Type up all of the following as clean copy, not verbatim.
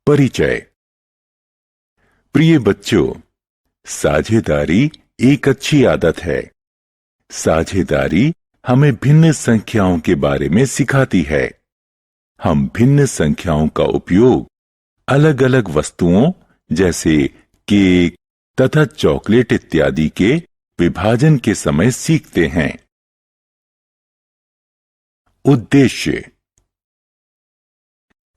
परिचय। प्रिय बच्चों, साझेदारी एक अच्छी आदत है। साझेदारी हमें भिन्न संख्याओं के बारे में सिखाती है। हम भिन्न संख्याओं का उपयोग अलग अलग वस्तुओं जैसे केक तथा चॉकलेट इत्यादि के विभाजन के समय सीखते हैं। उद्देश्य।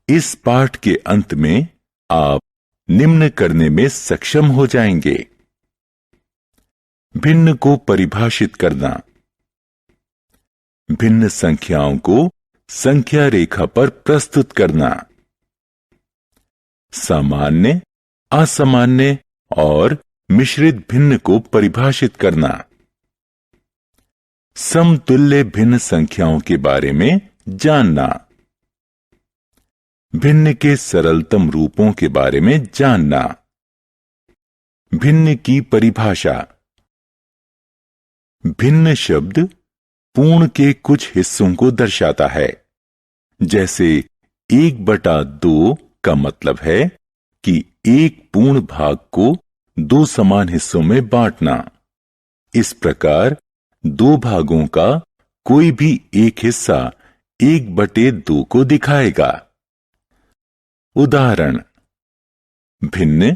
इस पाठ के अंत में आप निम्न करने में सक्षम हो जाएंगे। भिन्न को परिभाषित करना। भिन्न संख्याओं को संख्या रेखा पर प्रस्तुत करना। सामान्य, असामान्य और मिश्रित भिन्न को परिभाषित करना। समतुल्य भिन्न संख्याओं के बारे में जानना। भिन्न के सरलतम रूपों के बारे में जानना। भिन्न की परिभाषा। भिन्न शब्द पूर्ण के कुछ हिस्सों को दर्शाता है। जैसे 1/2 का मतलब है कि एक पूर्ण भाग को 2 समान हिस्सों में बांटना। इस प्रकार 2 भागों का कोई भी एक हिस्सा 1/2 को दिखाएगा। उदाहरण। भिन्न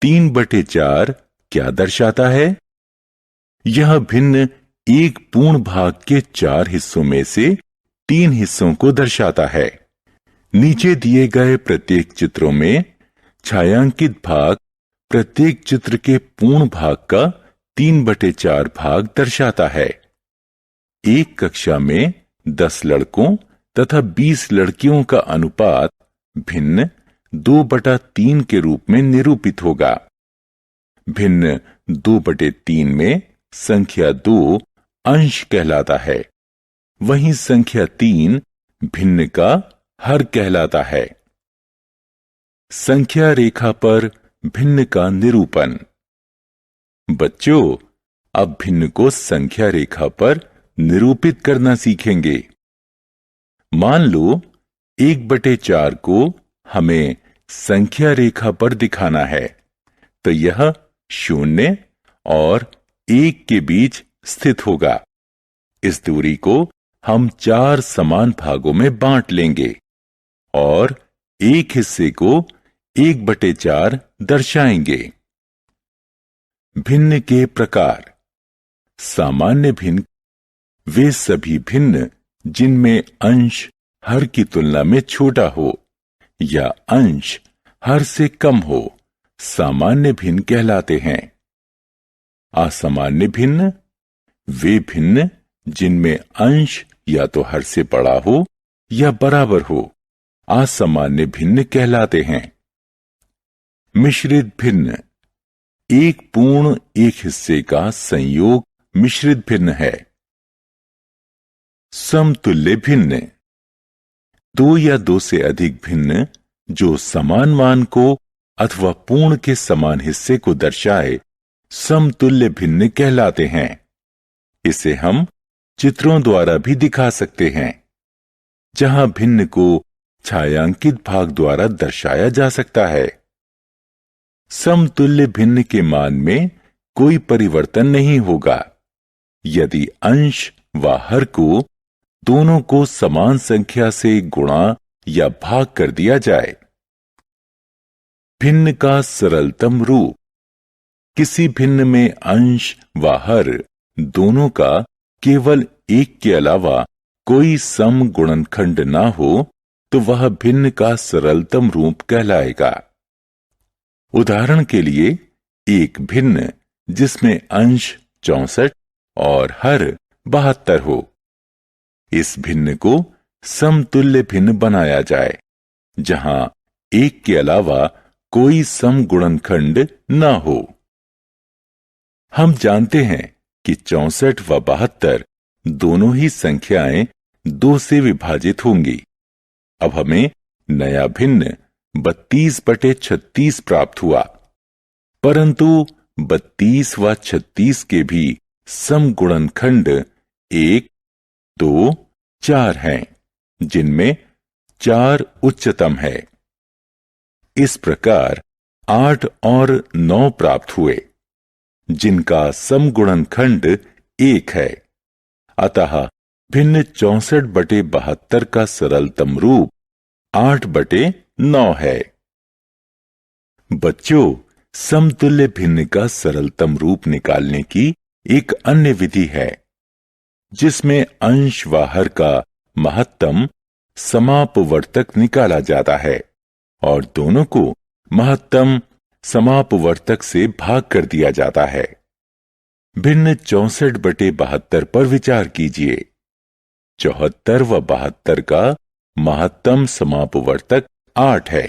3/4 क्या दर्शाता है? यह भिन्न एक पूर्ण भाग के 4 हिस्सों में से 3 हिस्सों को दर्शाता है। नीचे दिए गए प्रत्येक चित्रों में छायांकित भाग प्रत्येक चित्र के पूर्ण भाग का 3/4 भाग दर्शाता है। एक कक्षा में 10 लड़कों तथा 20 लड़कियों का अनुपात भिन्न 2/3 के रूप में निरूपित होगा। भिन्न 2/3 में संख्या 2 अंश कहलाता है, वहीं संख्या 3 भिन्न का हर कहलाता है। संख्या रेखा पर भिन्न का निरूपण। बच्चों, अब भिन्न को संख्या रेखा पर निरूपित करना सीखेंगे। मान लो 1/4 को हमें संख्या रेखा पर दिखाना है, तो यह 0 और 1 के बीच स्थित होगा। इस दूरी को हम 4 समान भागों में बांट लेंगे और एक हिस्से को 1/4 दर्शाएंगे। भिन्न के प्रकार। सामान्य भिन्न वे सभी भिन्न जिनमें अंश हर की तुलना में छोटा हो या अंश हर से कम हो, सामान्य भिन्न कहलाते हैं। असामान्य भिन्न वे भिन्न जिनमें अंश या तो हर से बड़ा हो या बराबर हो, असामान्य भिन्न कहलाते हैं। मिश्रित भिन्न एक पूर्ण एक हिस्से का संयोग मिश्रित भिन्न है। समतुल्य भिन्न 2 या 2 से अधिक भिन्न जो समान मान को अथवा पूर्ण के समान हिस्से को दर्शाए, समतुल्य भिन्न कहलाते हैं। इसे हम चित्रों द्वारा भी दिखा सकते हैं, जहां भिन्न को छायांकित भाग द्वारा दर्शाया जा सकता है। समतुल्य भिन्न के मान में कोई परिवर्तन नहीं होगा यदि अंश व हर को दोनों को समान संख्या से गुणा या भाग कर दिया जाए। भिन्न का सरलतम रूप। किसी भिन्न में अंश व हर दोनों का केवल एक के अलावा कोई सम गुणनखंड ना हो तो वह भिन्न का सरलतम रूप कहलाएगा। उदाहरण के लिए एक भिन्न जिसमें अंश 64 और हर 72 हो। इस भिन्न को समतुल्य भिन्न बनाया जाए, जहां एक के अलावा कोई सम गुणनखंड न हो। हम जानते हैं कि 64 व 72 दोनों ही संख्याएं 2 से विभाजित होंगी। अब हमें नया भिन्न 32/36 प्राप्त हुआ, परंतु 32 व 36 के भी सम गुणनखंड 1 तो 4 हैं, जिनमें 4 उच्चतम है। इस प्रकार 8 और 9 प्राप्त हुए, जिनका समगुणनखंड 1 है। अतः भिन्न 64/72 का सरलतम रूप 8/9 है। बच्चों, समतुल्य भिन्न का सरलतम रूप निकालने की एक अन्य विधि है, जिसमें अंश व हर का महत्तम समापवर्तक निकाला जाता है और दोनों को महत्तम समापवर्तक से भाग कर दिया जाता है। भिन्न 64/72 पर विचार कीजिए। 74 व 72 का महत्तम समापवर्तक 8 है।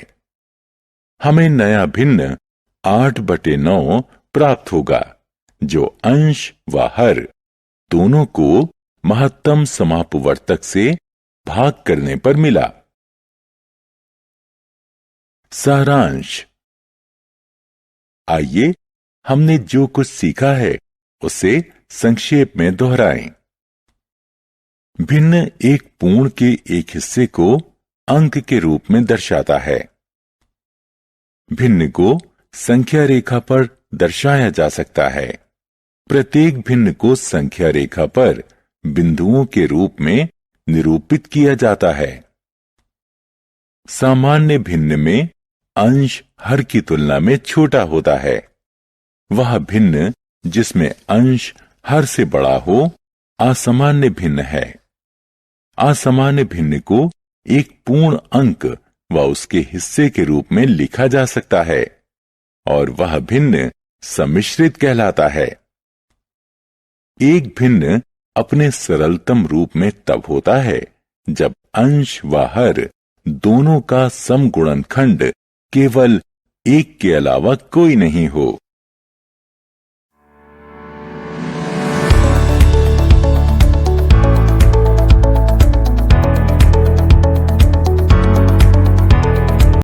हमें नया भिन्न 8/9 प्राप्त होगा, जो अंश व हर दोनों को महत्तम समापवर्तक से भाग करने पर मिला। सारांश। आइए हमने जो कुछ सीखा है उसे संक्षेप में दोहराएं। भिन्न एक पूर्ण के एक हिस्से को अंक के रूप में दर्शाता है। भिन्न को संख्या रेखा पर दर्शाया जा सकता है। प्रत्येक भिन्न को संख्या रेखा पर बिंदुओं के रूप में निरूपित किया जाता है। सामान्य भिन्न में अंश हर की तुलना में छोटा होता है। वह भिन्न जिसमें अंश हर से बड़ा हो असामान्य भिन्न है। असामान्य भिन्न को एक पूर्ण अंक व उसके हिस्से के रूप में लिखा जा सकता है और वह भिन्न सम्मिश्रित कहलाता है। एक भिन्न अपने सरलतम रूप में तब होता है जब अंश व हर दोनों का समगुणनखंड केवल एक के अलावा कोई नहीं हो।